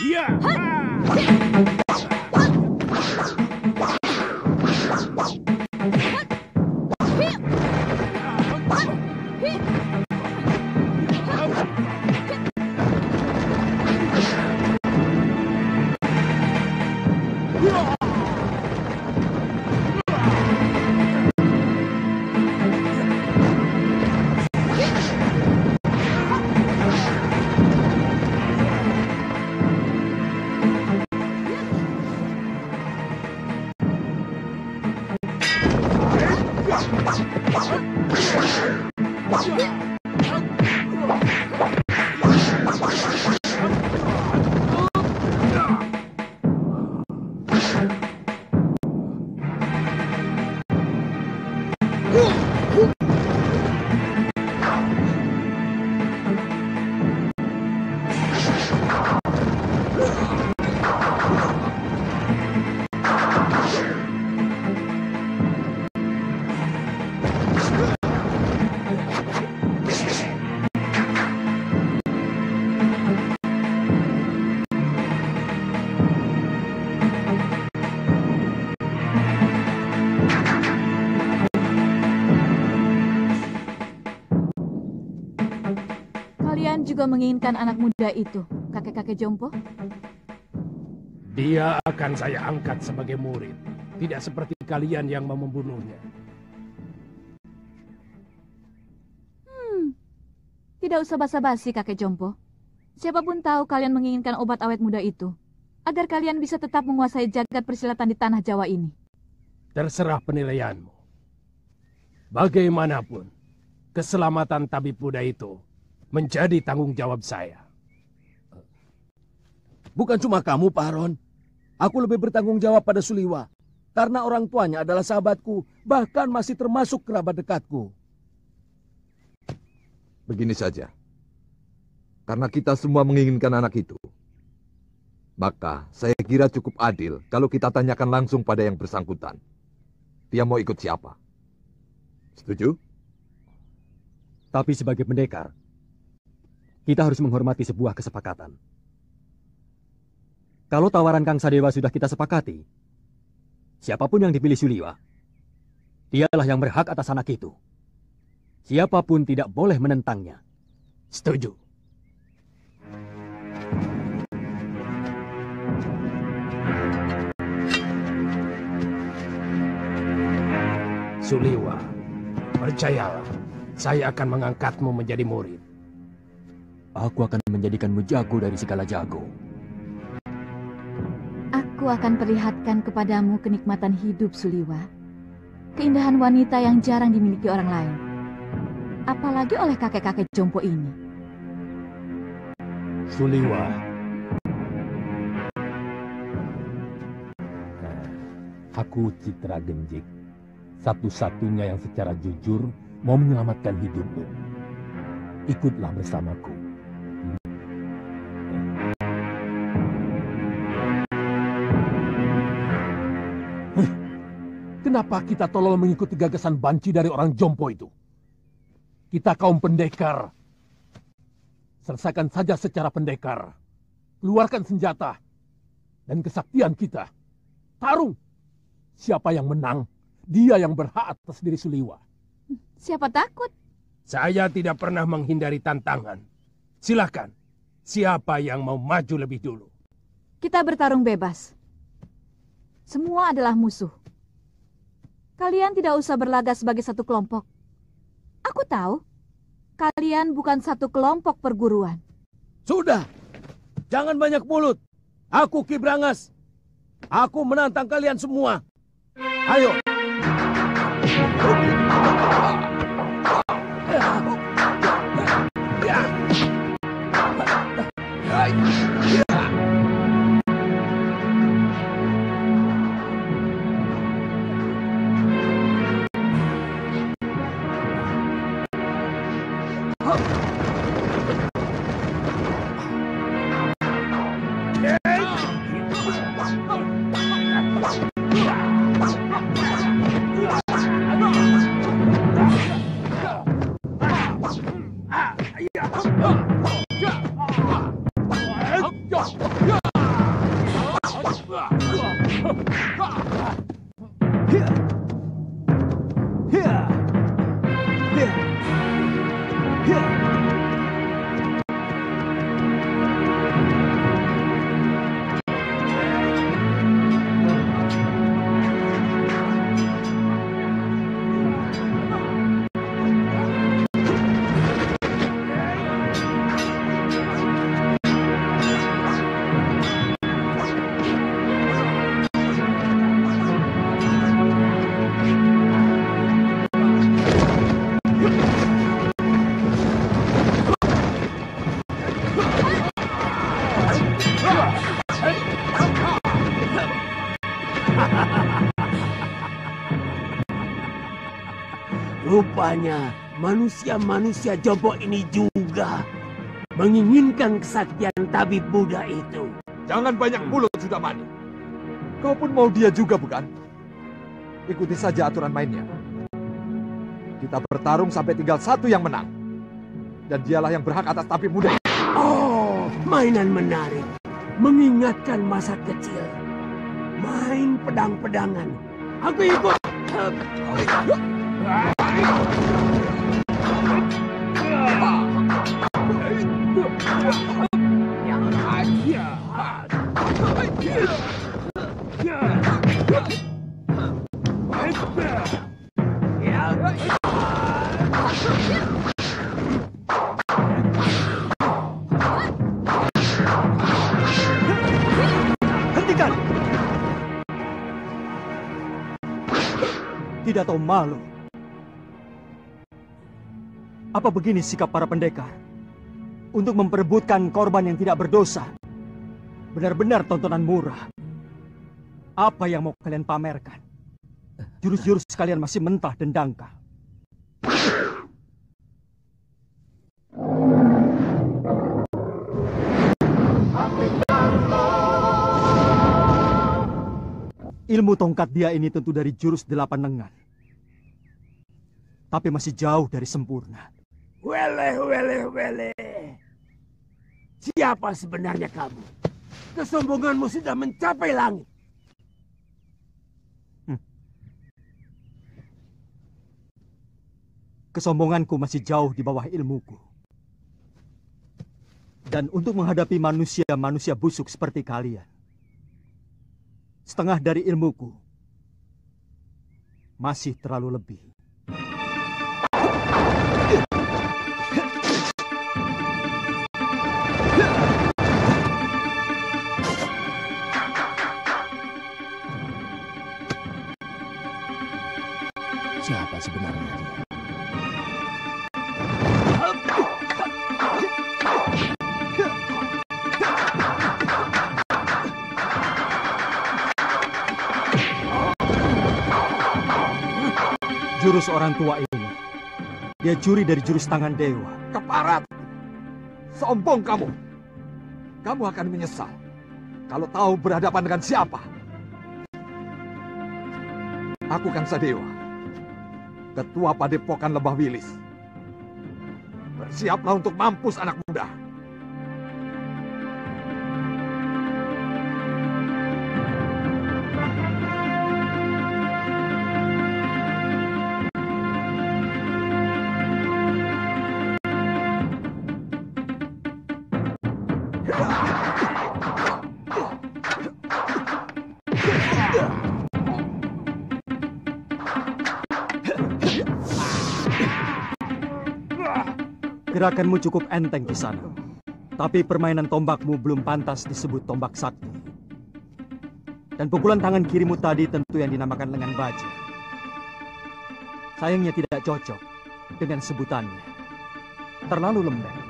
Iya. Kalian juga menginginkan anak muda itu, kakek-kakek Jompo? Dia akan saya angkat sebagai murid. Tidak seperti kalian yang mau membunuhnya. Tidak usah basa-basi, kakek Jompo. Siapapun tahu kalian menginginkan obat awet muda itu, agar kalian bisa tetap menguasai jagat persilatan di tanah Jawa ini. Terserah penilaianmu. Bagaimanapun, keselamatan tabib muda itu menjadi tanggung jawab saya. Bukan cuma kamu, Pak Haron. Aku lebih bertanggung jawab pada Suliwa. Karena orang tuanya adalah sahabatku, bahkan masih termasuk kerabat dekatku. Begini saja. Karena kita semua menginginkan anak itu, maka saya kira cukup adil kalau kita tanyakan langsung pada yang bersangkutan. Dia mau ikut siapa? Setuju? Tapi sebagai pendekar, kita harus menghormati sebuah kesepakatan. Kalau tawaran Kang Sadewa sudah kita sepakati, siapapun yang dipilih Suliwa, dialah yang berhak atas anak itu. Siapapun tidak boleh menentangnya. Setuju. Suliwa, percayalah, saya akan mengangkatmu menjadi murid. Aku akan menjadikanmu jago dari segala jago. Aku akan perlihatkan kepadamu kenikmatan hidup, Suliwa. Keindahan wanita yang jarang dimiliki orang lain. Apalagi oleh kakek-kakek Jompo ini. Suliwa. Aku Citra Genjik. Satu-satunya yang secara jujur mau menyelamatkan hidupmu. Ikutlah bersamaku. Kenapa kita tolong mengikuti gagasan banci dari orang Jompo itu? Kita kaum pendekar. Selesaikan saja secara pendekar. Keluarkan senjata dan kesaktian kita. Tarung. Siapa yang menang, dia yang berhak atas diri Suliwa. Siapa takut? Saya tidak pernah menghindari tantangan. Silakan. Siapa yang mau maju lebih dulu? Kita bertarung bebas. Semua adalah musuh. Kalian tidak usah berlagak sebagai satu kelompok. Aku tahu, kalian bukan satu kelompok perguruan. Sudah, jangan banyak mulut. Aku Ki Brangas. Aku menantang kalian semua. Ayo. Yeah! Rupanya manusia-manusia Jompo ini juga menginginkan kesaktian tabib Buddha itu. Jangan banyak mulut, Sudamani. Kau pun mau dia juga, bukan? Ikuti saja aturan mainnya. Kita bertarung sampai tinggal satu yang menang. Dan dialah yang berhak atas tabib muda. Oh, mainan menarik. Mengingatkan masa kecil. Main pedang-pedangan. Aku ikut. Hentikan! Tidak tahu malu. Apa begini sikap para pendekar? Untuk memperebutkan korban yang tidak berdosa. Benar-benar tontonan murah. Apa yang mau kalian pamerkan? Jurus-jurus kalian masih mentah dan dangkal. Ilmu tongkat dia ini tentu dari jurus 8 lengan. Tapi masih jauh dari sempurna. Wele. Siapa sebenarnya kamu? Kesombonganmu sudah mencapai langit. Kesombonganku masih jauh di bawah ilmuku. Dan untuk menghadapi manusia-manusia busuk seperti kalian, setengah dari ilmuku masih terlalu lebih. Siapa sebenarnya dia? Jurus orang tua ini, dia curi dari jurus tangan dewa. Keparat! Sombong kamu! Kamu akan menyesal kalau tahu berhadapan dengan siapa. Aku Kang Sadewa, Ketua Padepokan Lembah Wilis. Bersiaplah untuk mampus anak muda. Gerakanmu cukup enteng di sana. Tapi permainan tombakmu belum pantas disebut tombak sakti. Dan pukulan tangan kirimu tadi tentu yang dinamakan lengan baja. Sayangnya tidak cocok dengan sebutannya. Terlalu lembek.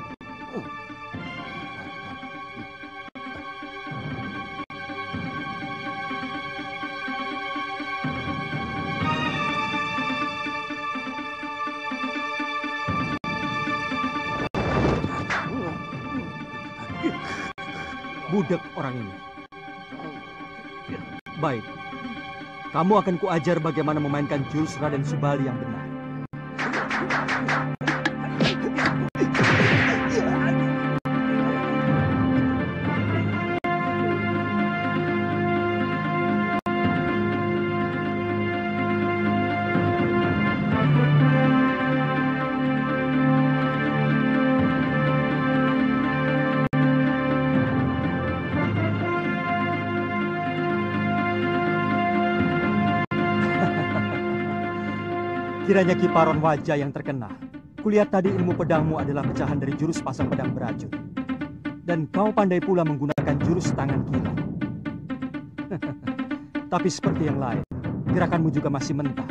Budak orang ini. Baik, kamu akan kuajar bagaimana memainkan jurus Raden Subali yang benar. Kiranya Kiparon wajah yang terkenal. Kulihat tadi ilmu pedangmu adalah pecahan dari jurus pasang pedang beracun. Dan kau pandai pula menggunakan jurus tangan kiri. Tapi seperti yang lain, gerakanmu juga masih mentah.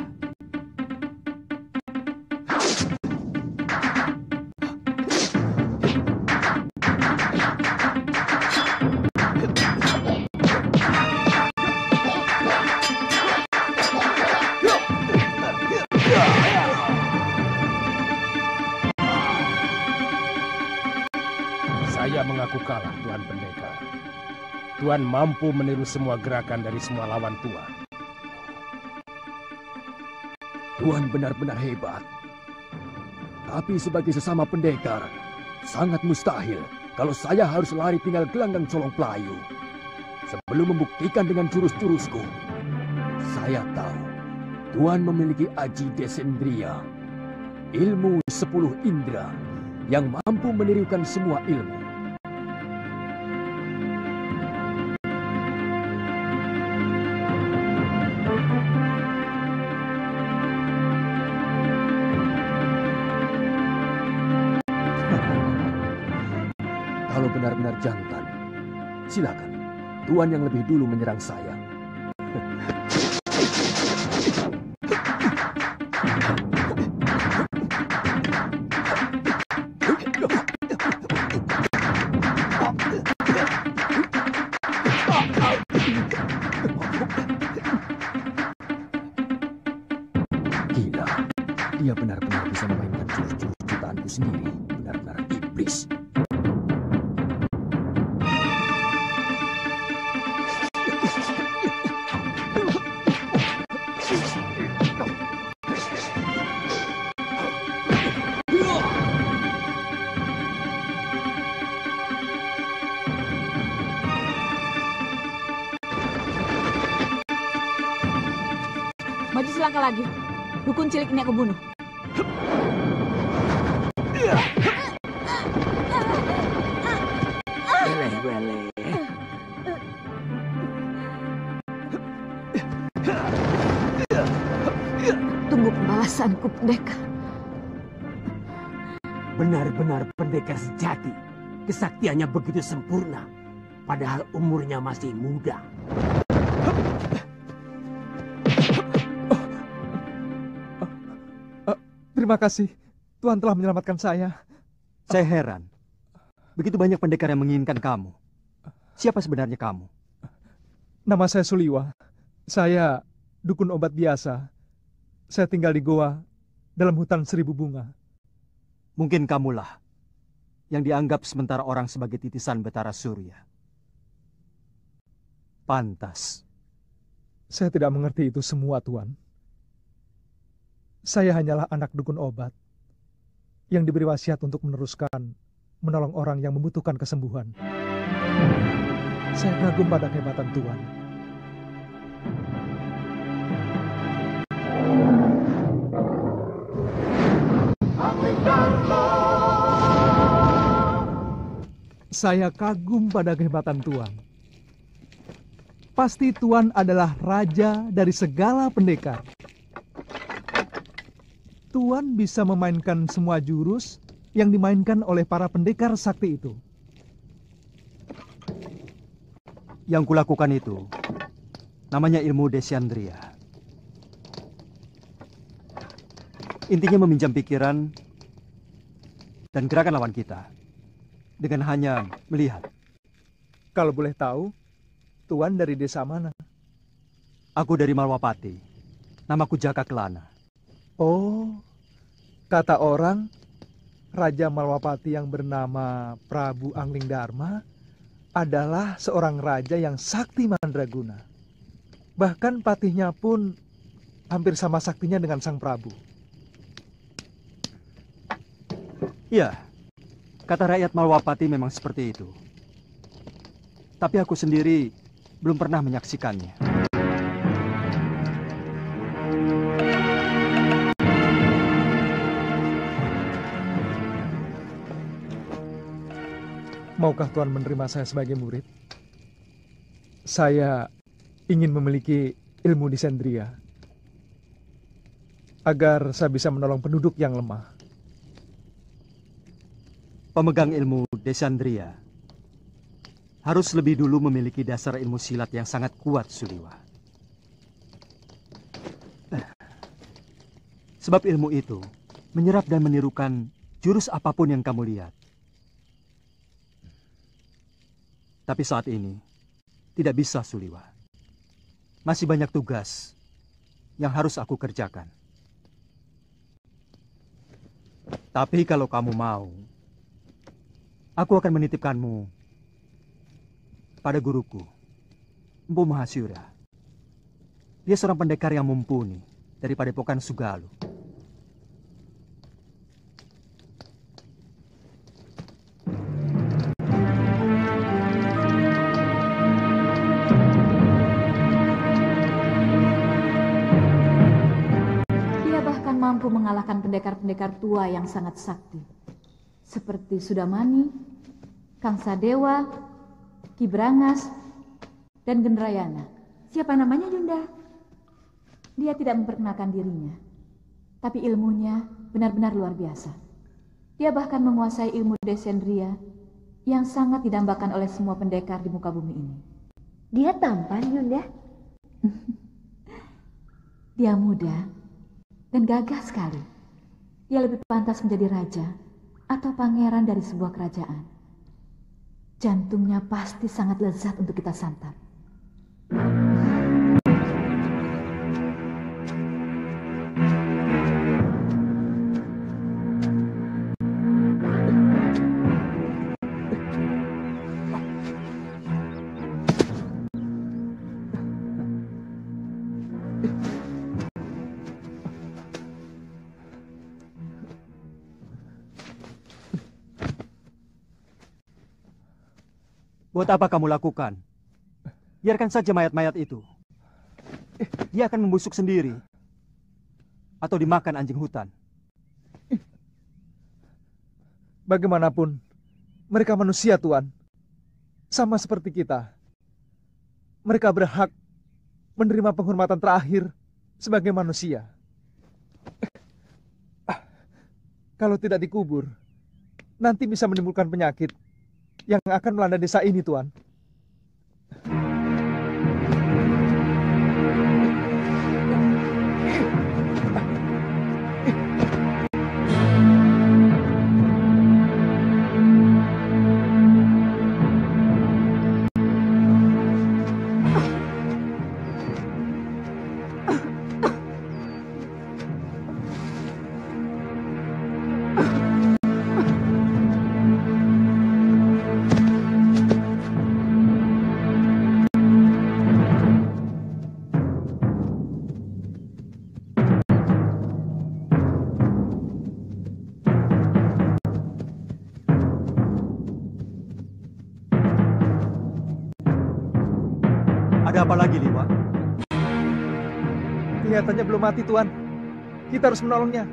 pendekar. Tuan mampu meniru semua gerakan dari semua lawan Tuan. Tuan benar-benar hebat. Tapi sebagai sesama pendekar, sangat mustahil kalau saya harus lari tinggal gelanggang colong pelayu. Sebelum membuktikan dengan jurus-jurusku, saya tahu Tuan memiliki Aji Descendria, ilmu 10 indera yang mampu menirukan semua ilmu. Kalau benar-benar jantan, silakan. Tuan yang lebih dulu menyerang saya. Gila, dia benar-benar bisa memainkan jurus-jurus ciptaanku sendiri. Benar-benar iblis. Maju selangkah lagi. Dukun cilik ini aku bunuh. Tunggu pembalasanku, pendekar. Benar-benar pendekar sejati. Kesaktiannya begitu sempurna. Padahal umurnya masih muda. Terima kasih. Tuhan telah menyelamatkan saya. Saya heran. Begitu banyak pendekar yang menginginkan kamu. Siapa sebenarnya kamu? Nama saya Suliwa. Saya dukun obat biasa. Saya tinggal di goa dalam hutan 1000 bunga. Mungkin kamulah yang dianggap sementara orang sebagai titisan Betara Surya. Pantas. Saya tidak mengerti itu semua, Tuan. Saya hanyalah anak dukun obat yang diberi wasiat untuk menolong orang yang membutuhkan kesembuhan. Saya kagum pada kehebatan Tuan. Saya kagum pada kehebatan Tuan. Pasti Tuan adalah raja dari segala pendekar. Tuan bisa memainkan semua jurus yang dimainkan oleh para pendekar sakti itu. Yang kulakukan itu namanya ilmu Descendria. Intinya meminjam pikiran dan gerakan lawan kita dengan hanya melihat. Kalau boleh tahu, Tuan dari desa mana? Aku dari Malwapati. Namaku Jaka Kelana. Oh, kata orang, Raja Malwapati yang bernama Prabu Angling Dharma adalah seorang raja yang sakti mandraguna. Bahkan patihnya pun hampir sama saktinya dengan sang Prabu. Iya, kata rakyat Malwapati memang seperti itu. Tapi aku sendiri belum pernah menyaksikannya. Maukah Tuan menerima saya sebagai murid? Saya ingin memiliki ilmu Descendria agar saya bisa menolong penduduk yang lemah. Pemegang ilmu Descendria harus lebih dulu memiliki dasar ilmu silat yang sangat kuat, Suliwa. Sebab ilmu itu menyerap dan menirukan jurus apapun yang kamu lihat. Tapi saat ini, tidak bisa, Suliwa. Masih banyak tugas yang harus aku kerjakan. Tapi kalau kamu mau, aku akan menitipkanmu pada guruku, Empu Mahasyura. Dia seorang pendekar yang mumpuni dari Padepokan Sugalu. Dia bahkan mampu mengalahkan pendekar-pendekar tua yang sangat sakti. Seperti Sudamani, Kang Sadewa, Ki Brangas, dan Gendrayana. Siapa namanya, Yunda? Dia tidak memperkenalkan dirinya, tapi ilmunya benar-benar luar biasa. Dia bahkan menguasai ilmu desendria yang sangat didambakan oleh semua pendekar di muka bumi ini. Dia tampan, Yunda? Dia muda dan gagah sekali. Dia lebih pantas menjadi raja atau pangeran dari sebuah kerajaan. Jantungnya pasti sangat lezat untuk kita santap. Buat apa kamu lakukan? Biarkan saja mayat-mayat itu. Dia akan membusuk sendiri. Atau dimakan anjing hutan. Bagaimanapun, mereka manusia, Tuan. Sama seperti kita. Mereka berhak menerima penghormatan terakhir sebagai manusia. Kalau tidak dikubur, nanti bisa menimbulkan penyakit yang akan melanda desa ini, Tuan. Ada apa lagi, Liwa? Kelihatannya belum mati, Tuan. Kita harus menolongnya.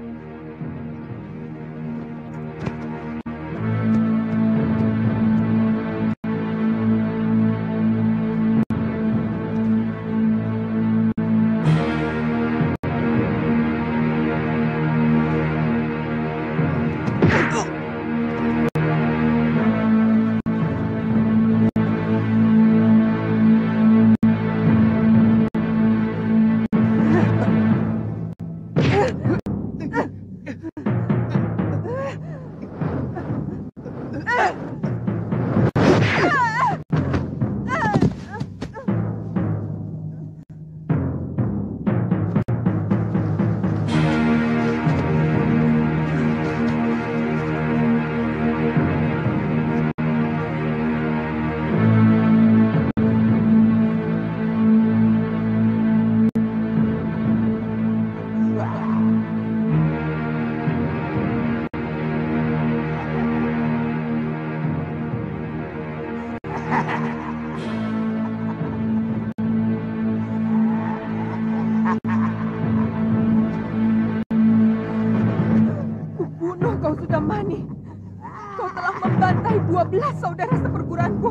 Kau telah membantai 12 saudara seperguruanku.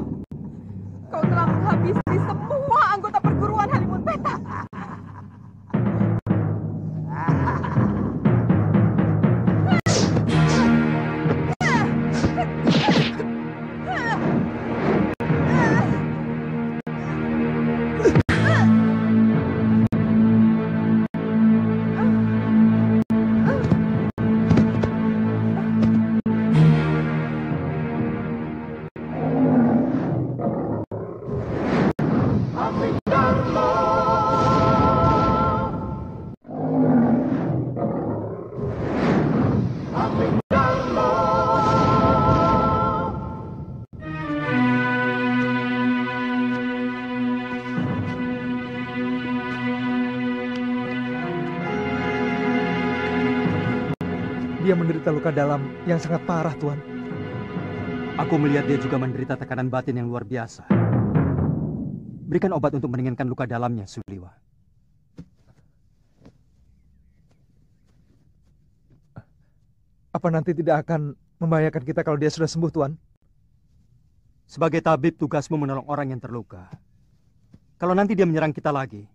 Kau telah menghabisi semua anggota perguruan Halimun Petak. dia menderita luka dalam yang sangat parah, Tuan. Aku melihat dia juga menderita tekanan batin yang luar biasa. Berikan obat untuk meringankan luka dalamnya, Suliwa. Apa nanti tidak akan membahayakan kita kalau dia sudah sembuh, Tuan? Sebagai tabib, tugasmu menolong orang yang terluka. Kalau nanti dia menyerang kita lagi,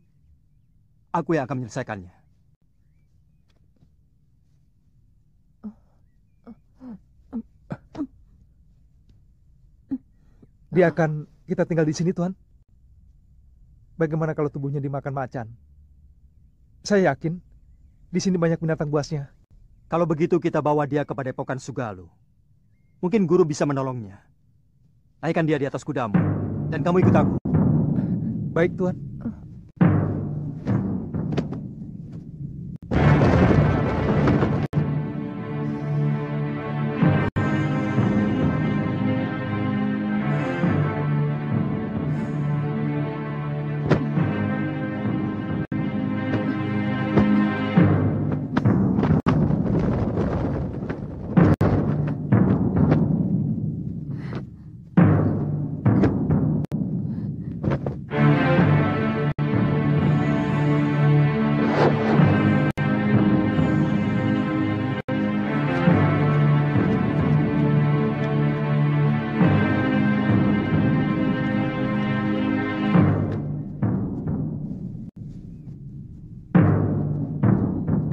aku yang akan menyelesaikannya. Dia akan kita tinggal di sini, Tuan. Bagaimana kalau tubuhnya dimakan macan? Saya yakin di sini banyak binatang buasnya. Kalau begitu kita bawa dia ke Padepokan Sugalu. Mungkin guru bisa menolongnya. Naikkan dia di atas kudamu, dan kamu ikut aku. Baik, Tuan.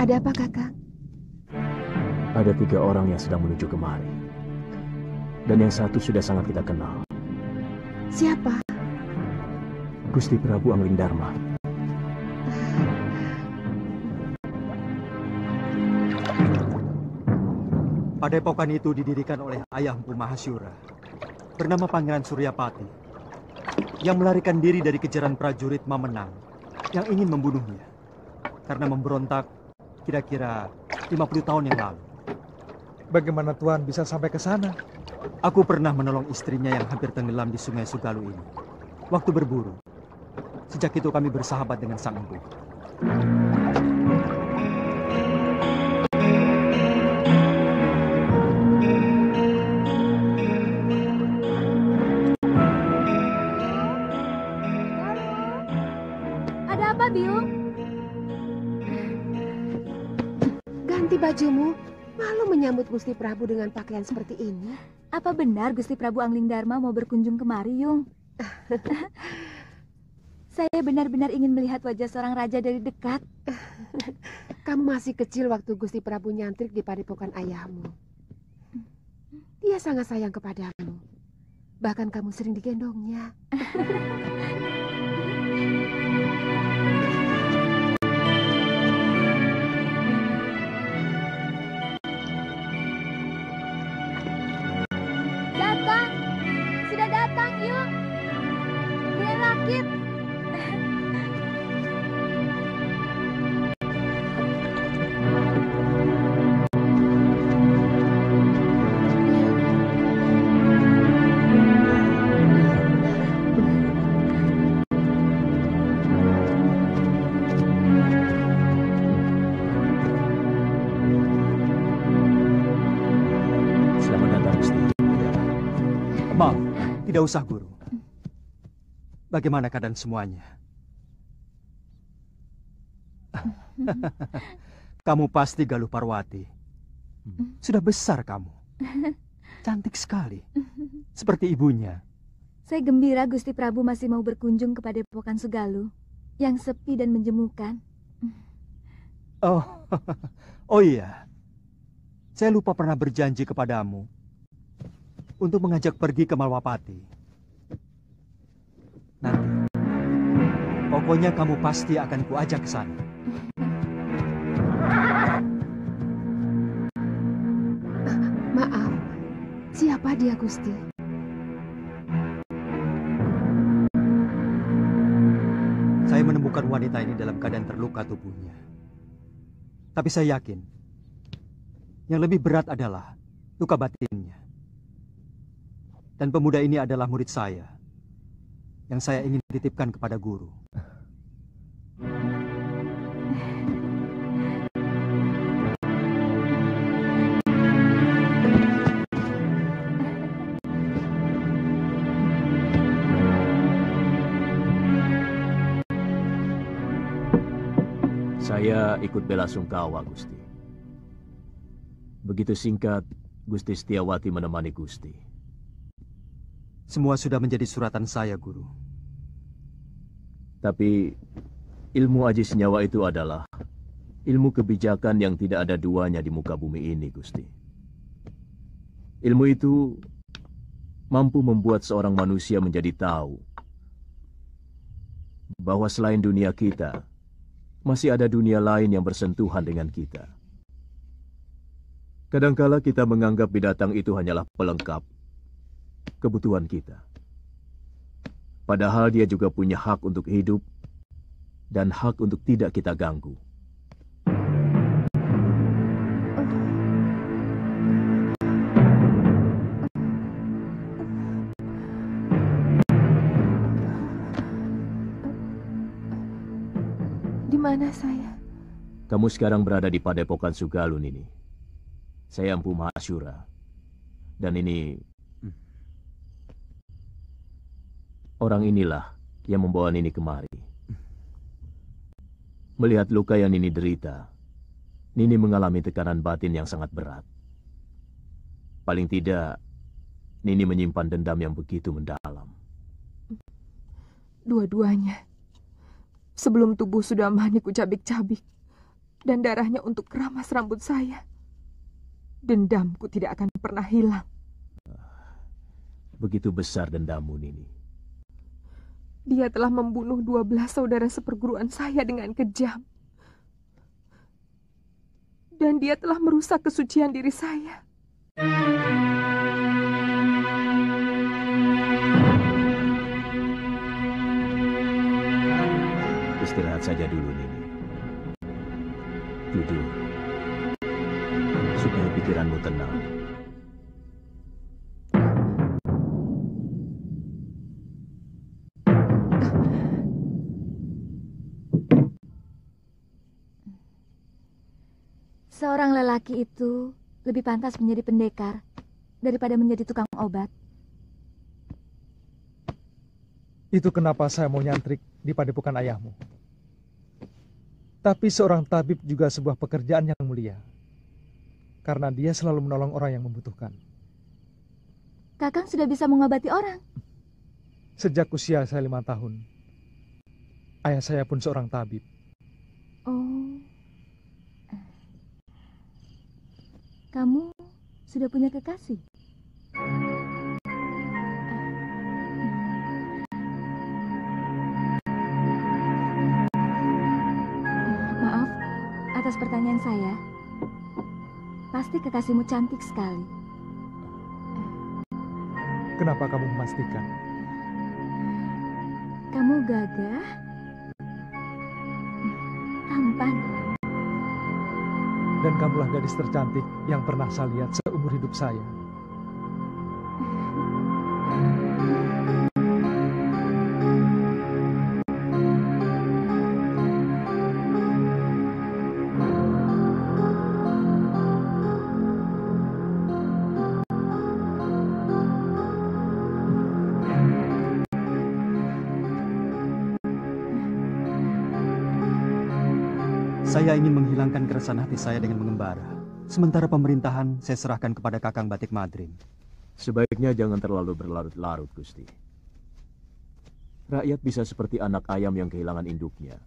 Ada apa, Kakak? Ada 3 orang yang sedang menuju kemari. Dan yang satu sudah sangat kita kenal. Siapa? Gusti Prabu Anglingdarma. Padepokan itu didirikan oleh ayah Empu Mahasyura, bernama Pangeran Suryapati, yang melarikan diri dari kejaran prajurit Mamenang yang ingin membunuhnya karena memberontak kira-kira 50 tahun yang lalu. Bagaimana Tuan bisa sampai ke sana? Aku pernah menolong istrinya yang hampir tenggelam di Sungai Sugalu ini waktu berburu. Sejak itu kami bersahabat dengan Sang Empu. Ada apa, Biung? Ganti bajumu. Malu menyambut Gusti Prabu dengan pakaian seperti ini. Apa benar Gusti Prabu Anglingdarma mau berkunjung kemari, Yung? Saya benar-benar ingin melihat wajah seorang raja dari dekat. Kamu masih kecil waktu Gusti Prabu nyantrik di padepokan ayahmu. Dia sangat sayang kepadamu. Bahkan kamu sering digendongnya. Datang! Sudah datang, Yung! Dia rakit! Selamat datang, Gusti. Maaf, tidak usah, Guru. Bagaimana keadaan semuanya? Kamu pasti Galuh Parwati. Sudah besar kamu. Cantik sekali. Seperti ibunya. Saya gembira Gusti Prabu masih mau berkunjung ke Padepokan Sugalu yang sepi dan menjemukan. Oh, oh iya. Saya lupa pernah berjanji kepadamu untuk mengajak pergi ke Malwapati. Nanti, pokoknya kamu pasti akan kuajak ke sana. Maaf, siapa dia, Gusti? Saya menemukan wanita ini dalam keadaan terluka tubuhnya. Tapi saya yakin, yang lebih berat adalah luka batinnya. Dan pemuda ini adalah murid saya, yang saya ingin titipkan kepada guru. Saya ikut bela sungkawa, Gusti. Begitu singkat, Gusti Setiawati menemani Gusti. Semua sudah menjadi suratan saya, Guru. Tapi ilmu aji senyawa itu adalah ilmu kebijakan yang tidak ada duanya di muka bumi ini, Gusti. Ilmu itu mampu membuat seorang manusia menjadi tahu bahwa selain dunia kita, masih ada dunia lain yang bersentuhan dengan kita. Kadangkala kita menganggap binatang itu hanyalah pelengkap kebutuhan kita. Padahal dia juga punya hak untuk hidup dan hak untuk tidak kita ganggu. Di mana saya? Kamu sekarang berada di Padepokan Sugalun ini. Saya Empu Mahasyura. Dan ini orang inilah yang membawa Nini kemari. Melihat luka yang Nini derita, Nini mengalami tekanan batin yang sangat berat. Paling tidak, Nini menyimpan dendam yang begitu mendalam. Dua-duanya. Sebelum tubuh sudah manik kucabik-cabik dan darahnya untuk keramas rambut saya, dendamku tidak akan pernah hilang. Begitu besar dendammu, Nini. Dia telah membunuh 12 saudara seperguruan saya dengan kejam. Dan dia telah merusak kesucian diri saya. Istirahat saja dulu, Nini. Tidur. Supaya pikiranmu tenang. Seorang lelaki itu lebih pantas menjadi pendekar daripada menjadi tukang obat. Itu kenapa saya mau nyantrik di padepokan ayahmu. Tapi seorang tabib juga sebuah pekerjaan yang mulia. Karena dia selalu menolong orang yang membutuhkan. Kakang sudah bisa mengobati orang. Sejak usia saya 5 tahun. Ayah saya pun seorang tabib. Oh. Kamu sudah punya kekasih? Maaf atas pertanyaan saya. Pasti kekasihmu cantik sekali. Kenapa kamu memastikan? Kamu gagah, tampan. Dan kamulah gadis tercantik yang pernah saya lihat seumur hidup saya. Saya ingin menghilangkan keresahan hati saya dengan mengembara. Sementara pemerintahan saya serahkan kepada Kakang Batik Madrim. Sebaiknya jangan terlalu berlarut-larut, Gusti. Rakyat bisa seperti anak ayam yang kehilangan induknya.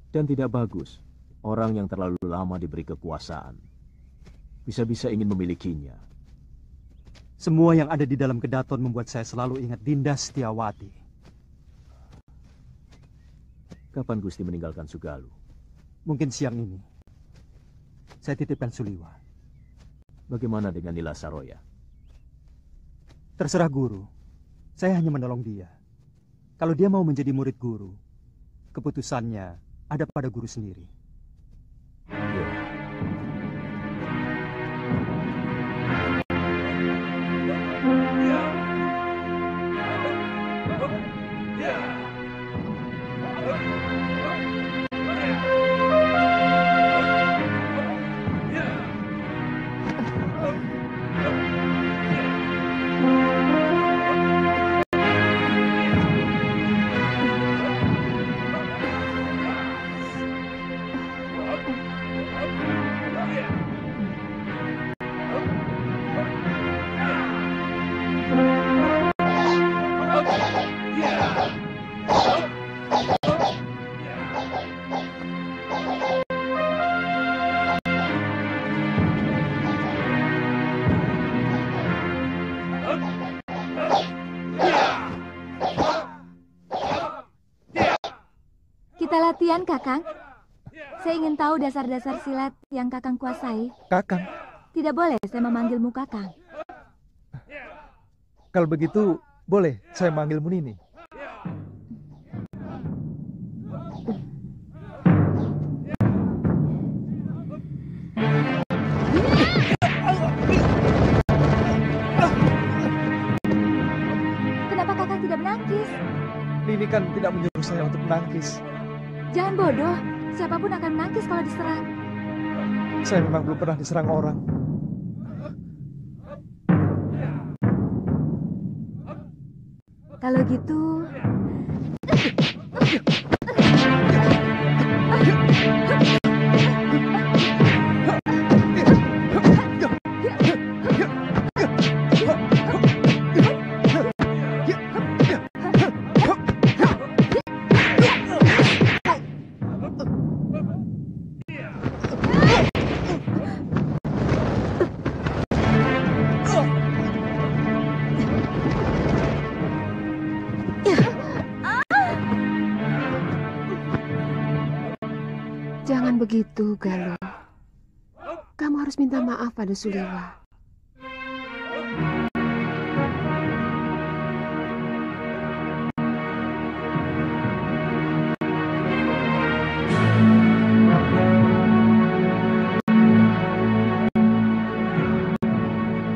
Dan tidak bagus orang yang terlalu lama diberi kekuasaan. Bisa-bisa ingin memilikinya. Semua yang ada di dalam kedaton membuat saya selalu ingat Dinda Setiawati. Kapan Gusti meninggalkan Sugalu? Mungkin siang ini. Saya titipkan Suliwa. Bagaimana dengan Nila Saroya? Terserah guru. Saya hanya menolong dia. Kalau dia mau menjadi murid guru, keputusannya ada pada guru sendiri. Ya. Kita latihan, Kakang. Saya ingin tahu dasar-dasar silat yang Kakang kuasai. Kakang. Tidak boleh saya memanggilmu Kakang. Kalau begitu, boleh saya manggilmu Nini. Kenapa Kakang tidak menangkis? Nini kan tidak menyuruh saya untuk menangkis. Jangan bodoh. Siapapun akan menangkis kalau diserang. Saya memang belum pernah diserang orang. Kalau gitu... Jangan begitu, Galuh. Kamu harus minta maaf pada Suliwa.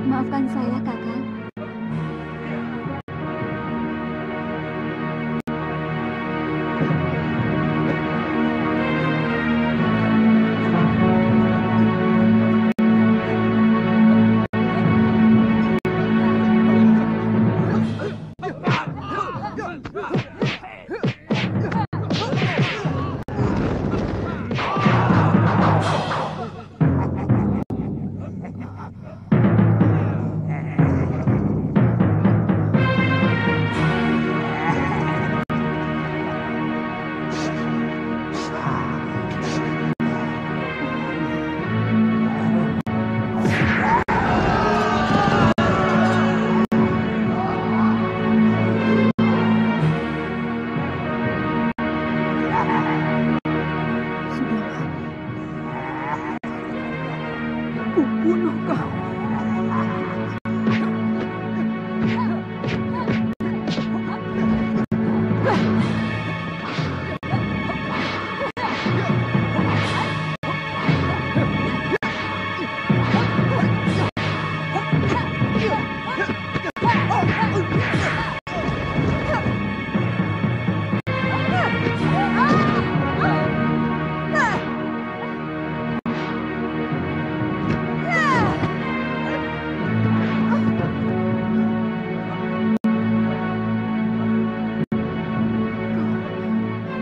Maafkan saya, Kakang.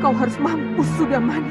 Kau harus mampus, Sudamani.